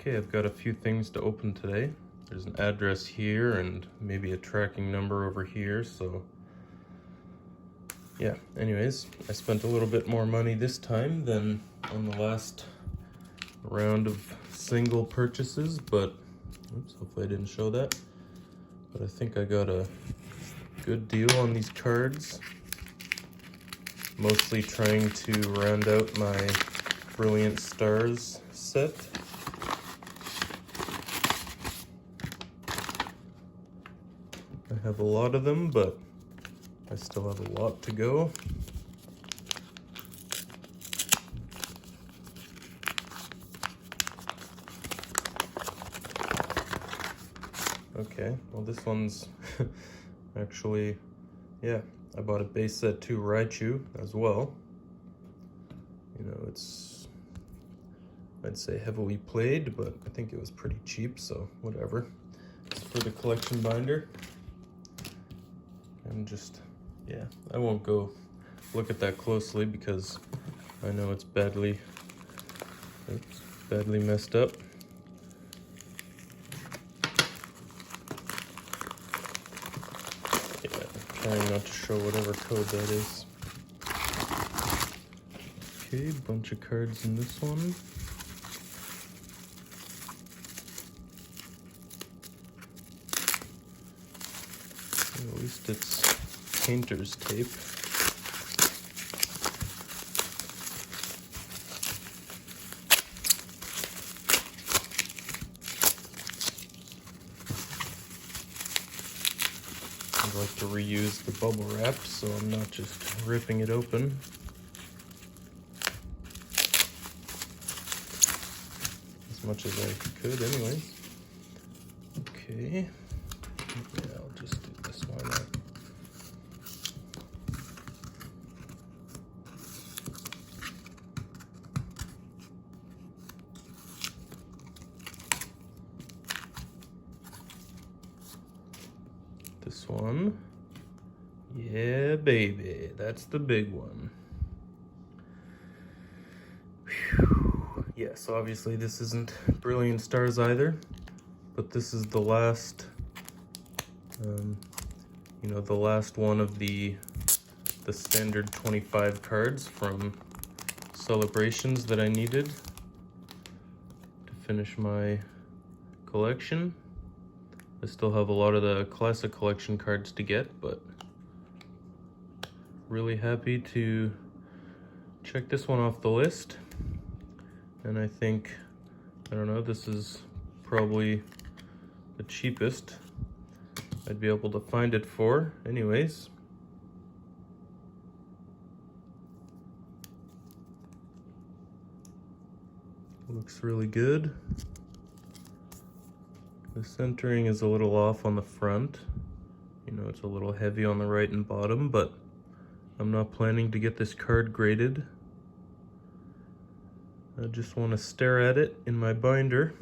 Okay, I've got a few things to open today. There's an address here and maybe a tracking number over here, so yeah. Anyways, I spent a little bit more money this time than on the last round of single purchases, but oops, hopefully I didn't show that. But I think I got a good deal on these cards. Mostly trying to round out my Brilliant Stars set. I have a lot of them, but I still have a lot to go. Okay, well this one's actually, yeah, I bought a base set 2 Raichu as well. You know, it's, I'd say heavily played, but I think it was pretty cheap, so whatever. It's for the collection binder. And just, yeah, I won't go look at that closely because I know it's badly messed up. Yeah, I'm trying not to show whatever code that is. Okay, bunch of cards in this one. At least it's painter's tape. I like to reuse the bubble wrap so I'm not just ripping it open. As much as I could anyway. Okay. Yeah, I'll just do this one out. This one. Yeah, baby. That's the big one. Whew. Yes, obviously this isn't Brilliant Stars either, but this is the last, you know, the last one of the standard 25 cards from Celebrations that I needed to finish my collection. I still have a lot of the classic collection cards to get, but really happy to check this one off the list. And I think, I don't know, this is probably the cheapest I'd be able to find it for anyways. Looks really good. The centering is a little off on the front. You know, it's a little heavy on the right and bottom, but I'm not planning to get this card graded. I just want to stare at it in my binder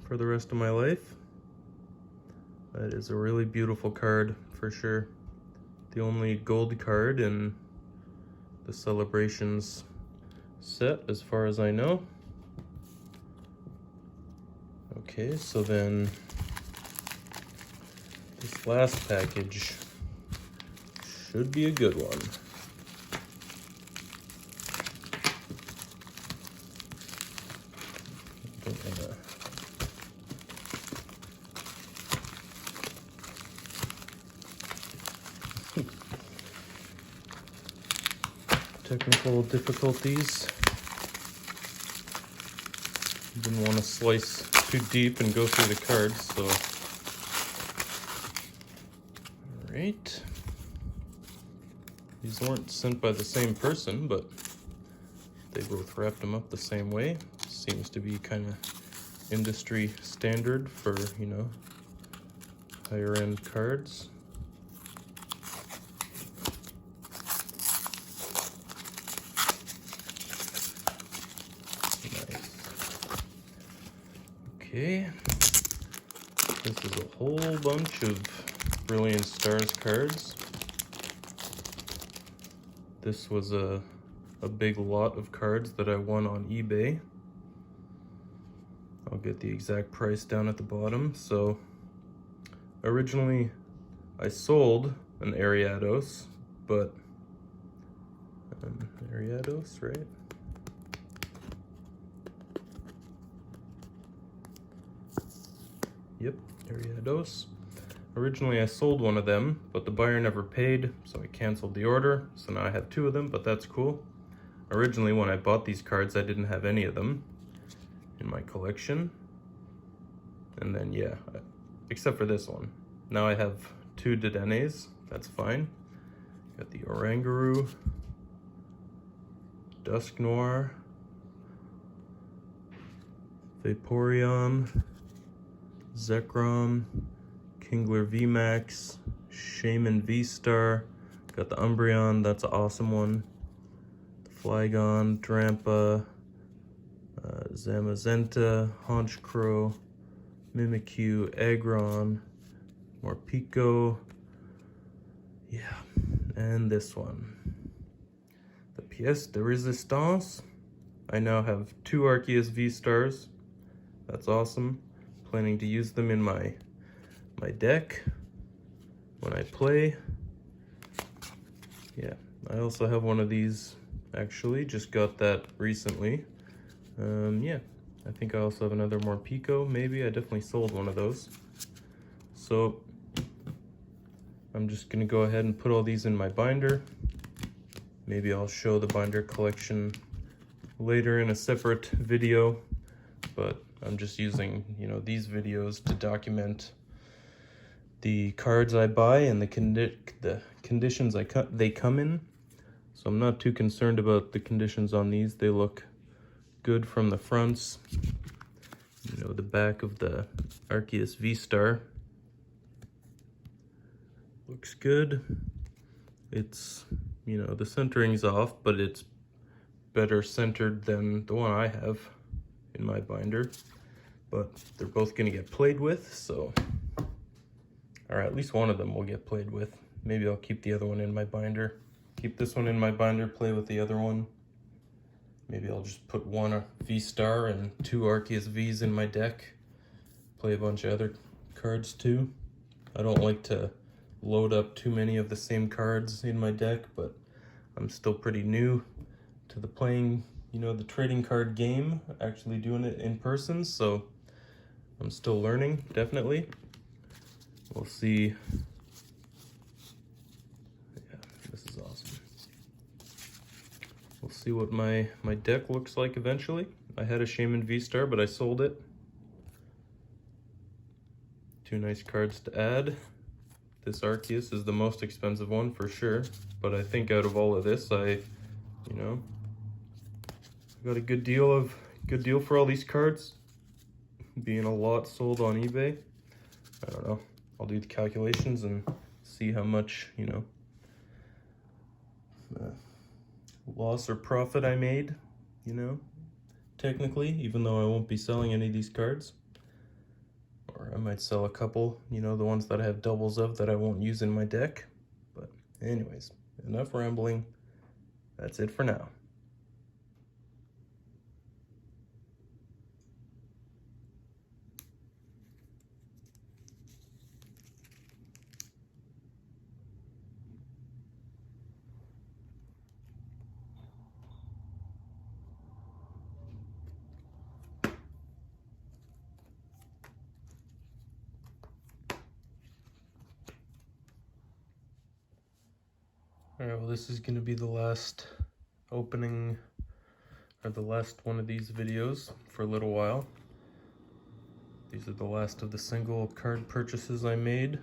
for the rest of my life. That is a really beautiful card for sure. The only gold card in the Celebrations set as far as I know. Okay, so then this last package should be a good one. Technical difficulties. Didn't want to slice too deep and go through the cards, so. Alright. These weren't sent by the same person, but they both wrapped them up the same way. Seems to be kind of industry standard for, you know, higher end cards. Okay, this is a whole bunch of Brilliant Stars cards. This was a big lot of cards that I won on eBay. I'll get the exact price down at the bottom. So originally I sold an Ariados, but Ariados, right? Yep, Ariados. Originally I sold one of them, but the buyer never paid, so I canceled the order. So now I have two of them, but that's cool. Originally when I bought these cards, I didn't have any of them in my collection. And then yeah, except for this one. Now I have two Dedenes, that's fine. Got the Oranguru, Dusk Noir, Vaporeon, Zekrom, Kingler VMAX, Shaman V-Star, got the Umbreon, that's an awesome one. The Flygon, Drampa, Zamazenta, Honchkrow, Mimikyu, Aggron, Morpeko, yeah, and this one. The pièce de résistance. I now have two Arceus V-Stars. That's awesome. Planning to use them in my deck when I play. Yeah, I also have one of these, actually, just got that recently. Yeah, I think I also have another Morpeko, maybe. I definitely sold one of those. So I'm just gonna go ahead and put all these in my binder. Maybe I'll show the binder collection later in a separate video, but I'm just using, you know, these videos to document the cards I buy and the conditions they come in. So I'm not too concerned about the conditions on these. They look good from the fronts. You know, the back of the Arceus V-Star looks good. It's, you know, the centering's off, but it's better centered than the one I have in my binder. But they're both gonna get played with, so, or at least one of them will get played with. Maybe I'll keep the other one in my binder. Keep this one in my binder, play with the other one. Maybe I'll just put one V-Star and two Arceus Vs in my deck. Play a bunch of other cards too. I don't like to load up too many of the same cards in my deck, but I'm still pretty new to the playing, you know, the trading card game, actually doing it in person, so I'm still learning, definitely. We'll see. Yeah, this is awesome. We'll see what my deck looks like eventually. I had a Shaman V-Star, but I sold it. Two nice cards to add. This Arceus is the most expensive one for sure, but I think out of all of this, you know, got a good deal for all these cards. Being a lot sold on eBay. I don't know. I'll do the calculations and see how much, you know, loss or profit I made, you know, technically, even though I won't be selling any of these cards. Or I might sell a couple, you know, the ones that I have doubles of that I won't use in my deck. But anyways, enough rambling. That's it for now. Alright, well, this is going to be the last opening, or the last one of these videos for a little while. These are the last of the single card purchases I made.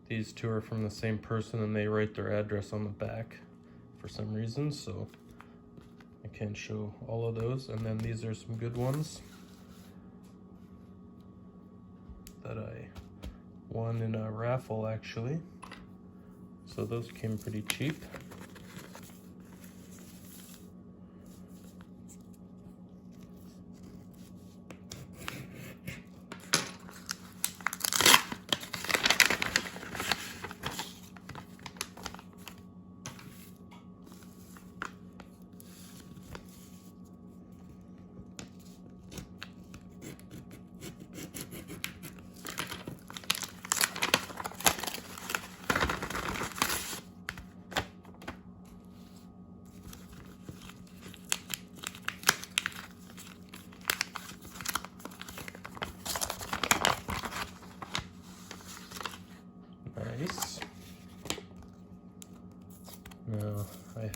These two are from the same person and they write their address on the back for some reason, so I can't show all of those. And then these are some good ones that I won in a raffle, actually. So those came pretty cheap.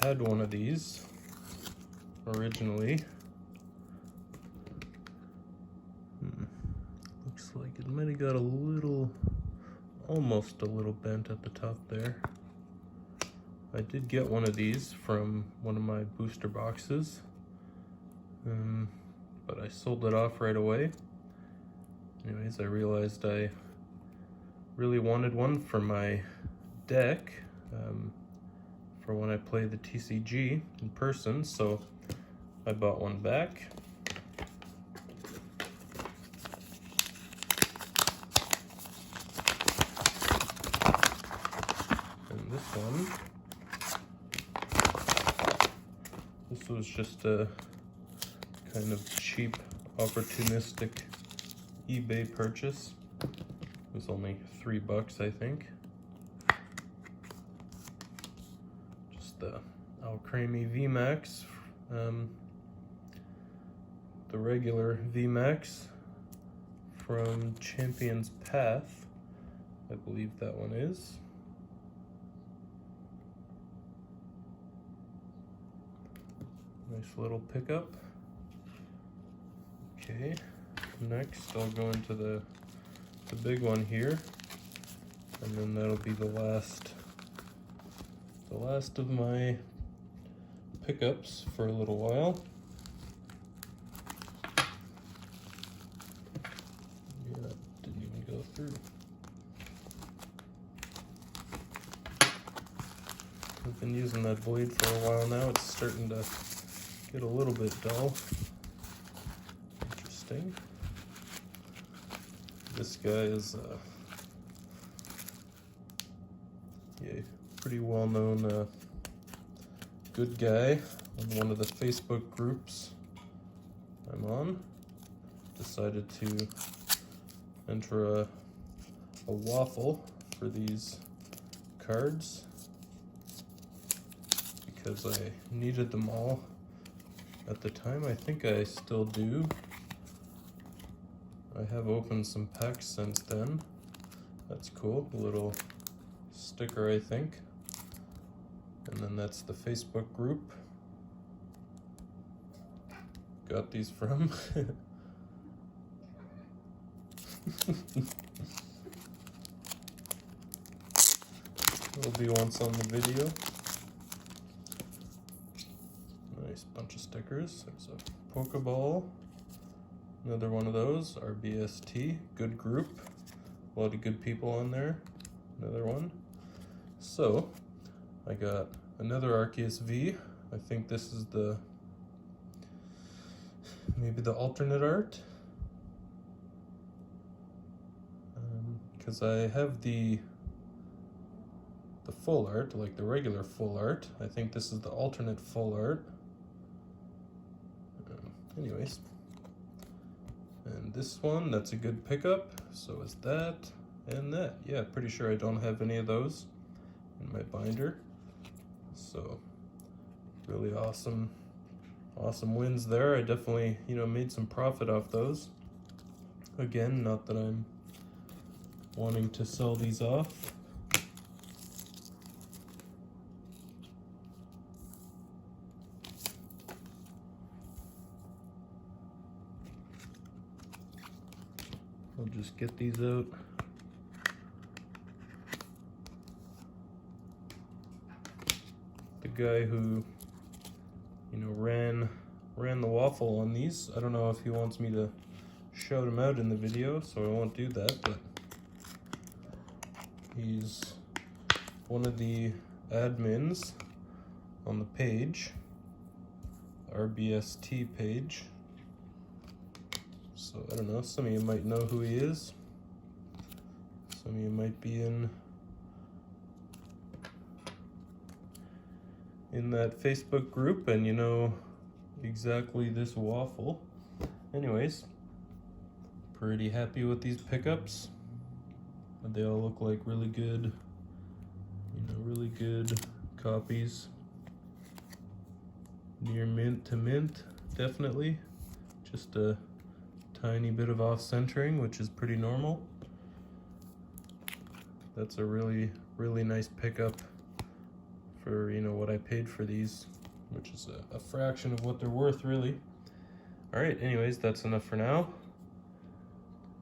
had one of these originally. Looks like it might have got a little, almost a little bent at the top there. I did get one of these from one of my booster boxes, but I sold it off right away. Anyways, I realized I really wanted one for my deck for when I play the TCG in person, so I bought one back. And this one, this was just a kind of cheap, opportunistic eBay purchase. It was only $3, I think. Just the Alcremie VMAX, the regular VMAX from Champion's Path, I believe that one is. Nice little pickup. Okay, next I'll go into the big one here, and then that'll be the last of my pickups for a little while. Yeah, that didn't even go through. I've been using that blade for a while now. It's starting to get a little bit dull. Interesting. This guy is yeah, pretty well-known good guy on one of the Facebook groups I'm on. Decided to enter a waffle for these cards because I needed them all at the time. I think I still do. I have opened some packs since then. That's cool. A little sticker, I think. And then that's the Facebook group. Got these from. Will be once on the video. Nice bunch of stickers. There's a Pokeball. Another one of those, RBST, good group. A lot of good people on there. Another one. So, I got another Arceus V. I think this is maybe the alternate art. Because I have the full art, like the regular full art. I think this is the alternate full art. Anyways. And this one, that's a good pickup. So is that and that. Yeah, pretty sure I don't have any of those in my binder. So really awesome wins there. I definitely, made some profit off those. Again, not that I'm wanting to sell these off. I'll just get these out. The guy who, ran the waffle on these, I don't know if he wants me to shout him out in the video, so I won't do that, but he's one of the admins on the page, RBST page. So I don't know, some of you might know who he is. Some of you might be in that Facebook group and you know exactly this waffle. Anyways, pretty happy with these pickups. They all look like really good, really good copies. Near mint to mint, definitely. Just a tiny bit of off-centering, which is pretty normal. That's a really nice pickup for, you know, what I paid for these, which is a fraction of what they're worth, really. All right, anyways, that's enough for now.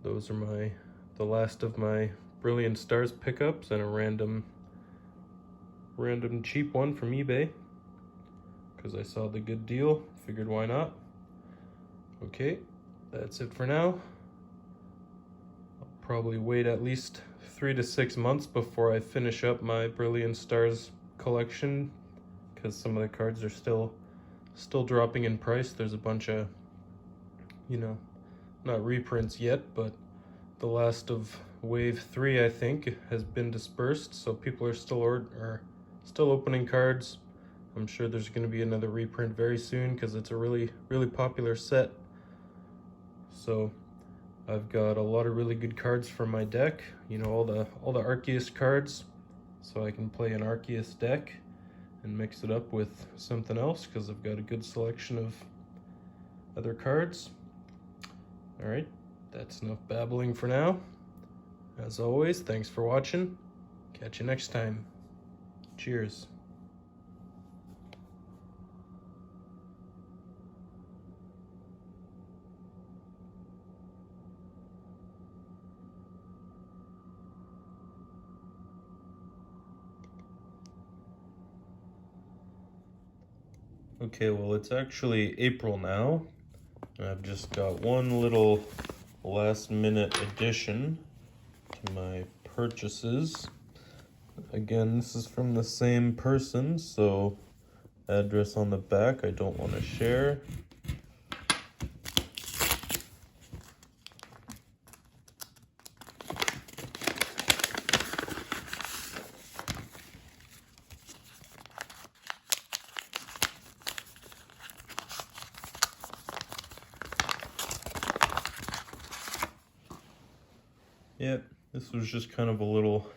Those are the last of my Brilliant Stars pickups and a random cheap one from eBay because I saw the good deal, figured why not. Okay, that's it for now. I'll probably wait at least 3 to 6 months before I finish up my Brilliant Stars collection because some of the cards are still dropping in price. There's a bunch of, you know, not reprints yet, but the last of wave 3, I think, has been dispersed, so people are still opening cards. I'm sure there's going to be another reprint very soon because it's a really popular set. So I've got a lot of really good cards from my deck, you know, all the Arceus cards, so I can play an Arceus deck and mix it up with something else because I've got a good selection of other cards. All right, that's enough babbling for now. As always, thanks for watching. Catch you next time. Cheers. Okay, well, it's actually April now. I've just got one little last minute addition to my purchases. Again, this is from the same person, so address on the back I don't want to share. Yep, this was just kind of a little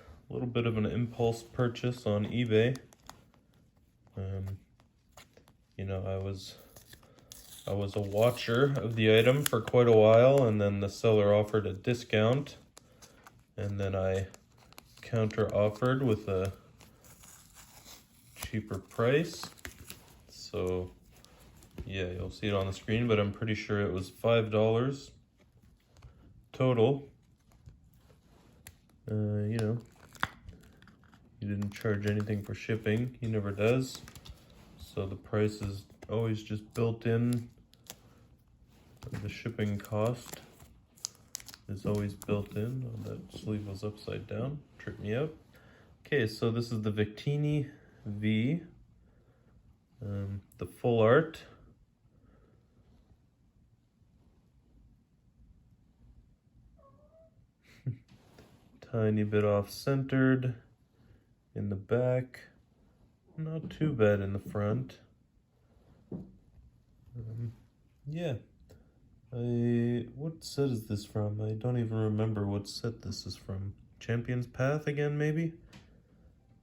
bit of an impulse purchase on eBay. You know, I was a watcher of the item for quite a while, and then the seller offered a discount, and then I counter offered with a cheaper price. So yeah, you'll see it on the screen, but I'm pretty sure it was $5 total. You know, he didn't charge anything for shipping. He never does. So the price is always just built in. The shipping cost is always built in. Oh, that sleeve was upside down. Tripped me up. Okay, so this is the Victini V. The full art. Tiny bit off-centered in the back. Not too bad in the front. Yeah. What set is this from? I don't even remember what set this is from. Champion's Path again, maybe?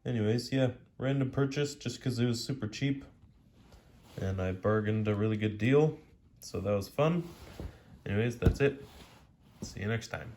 Anyways, yeah. Random purchase just because it was super cheap. And I bargained a really good deal. So that was fun. Anyways, that's it. See you next time.